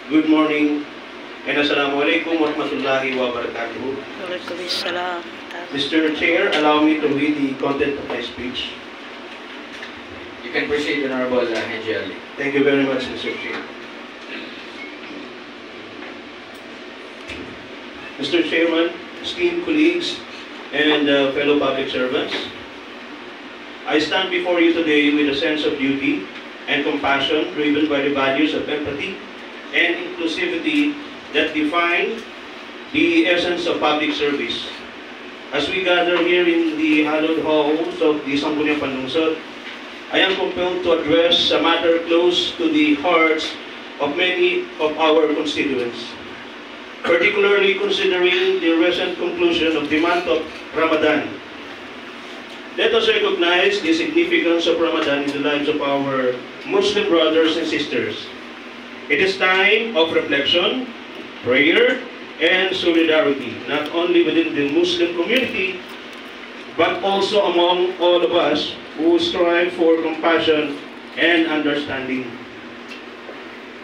good morning, and Assalamualaikum warahmatullahi wabarakatuh. Waalaikumsalam. Mr. Chair, allow me to read the content of my speech. You can proceed, Honorable Haji Ali. Thank you very much, Mr. Chair. Mr. Chairman, esteemed colleagues, and fellow public servants, I stand before you today with a sense of duty and compassion driven by the values of empathy and inclusivity that define the essence of public service. As we gather here in the hallowed halls of the Sangguniang Panlungsod, I am compelled to address a matter close to the hearts of many of our constituents, particularly considering the recent conclusion of the month of Ramadan. Let us recognize the significance of Ramadan in the lives of our Muslim brothers and sisters. It is time of reflection, prayer, and solidarity, not only within the Muslim community, but also among all of us who strive for compassion and understanding.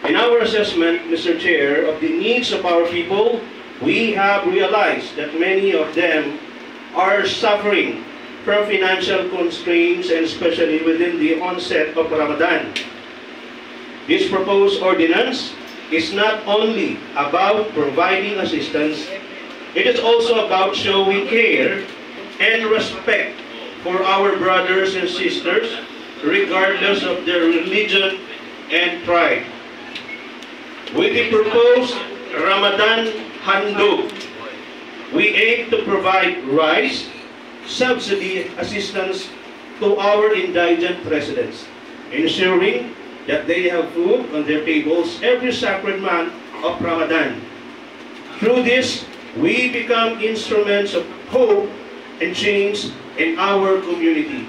In our assessment, Mr. Chair, of the needs of our people, we have realized that many of them are suffering from financial constraints, and especially within the onset of Ramadan. This proposed ordinance is not only about providing assistance, it is also about showing care and respect for our brothers and sisters, regardless of their religion and tribe. With the proposed Ramadan Handog, we aim to provide rice, subsidy assistance to our indigent residents, ensuring that they have food on their tables every sacred month of Ramadan. Through this, we become instruments of hope and change in our community.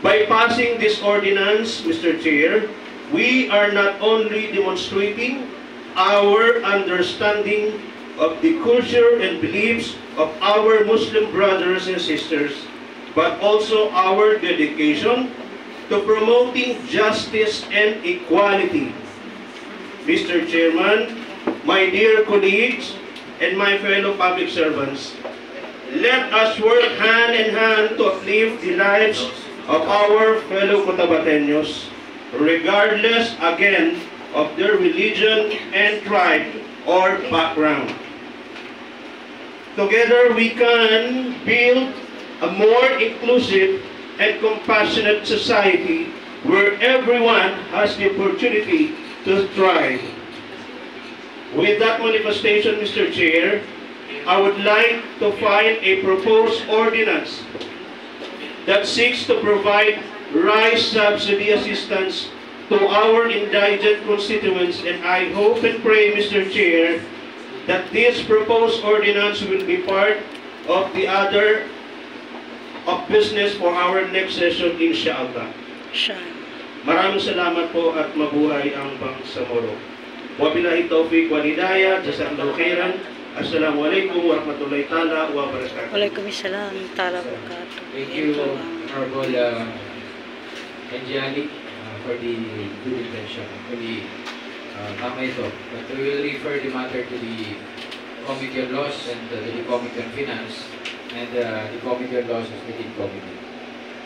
By passing this ordinance, Mr. Chair, we are not only demonstrating our understanding of the culture and beliefs of our Muslim brothers and sisters, but also our dedication to promoting justice and equality. Mr. Chairman, my dear colleagues, and my fellow public servants, let us work hand in hand to uplift the lives of our fellow Cotabateños, regardless again of their religion and tribe or background. Together we can build a more inclusive and compassionate society where everyone has the opportunity to thrive. With that manifestation, Mr. Chair, I would like to find a proposed ordinance that seeks to provide rice subsidy assistance to our indigent constituents, and I hope and pray, Mr. Chair, that this proposed ordinance will be part of the other of business for our next session, inshallah. Maraming salamat po at mabuhay ang Bangsamoro. Wabillahi taufiq wal hidayah, jazakallahu khairan. Assalamualaikum warahmatullahi taala wabarakatuh. Waalaikumsalam taala wabarakatuh. Thank you, Honorable Haji Ali, for the good intention, for the tama ito. But we will refer the matter to the Committee on Laws and the Committee on Finance and the Committee on Laws and Committee.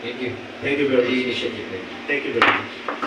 Thank you. Thank you very much. The initiative. Thank you very much.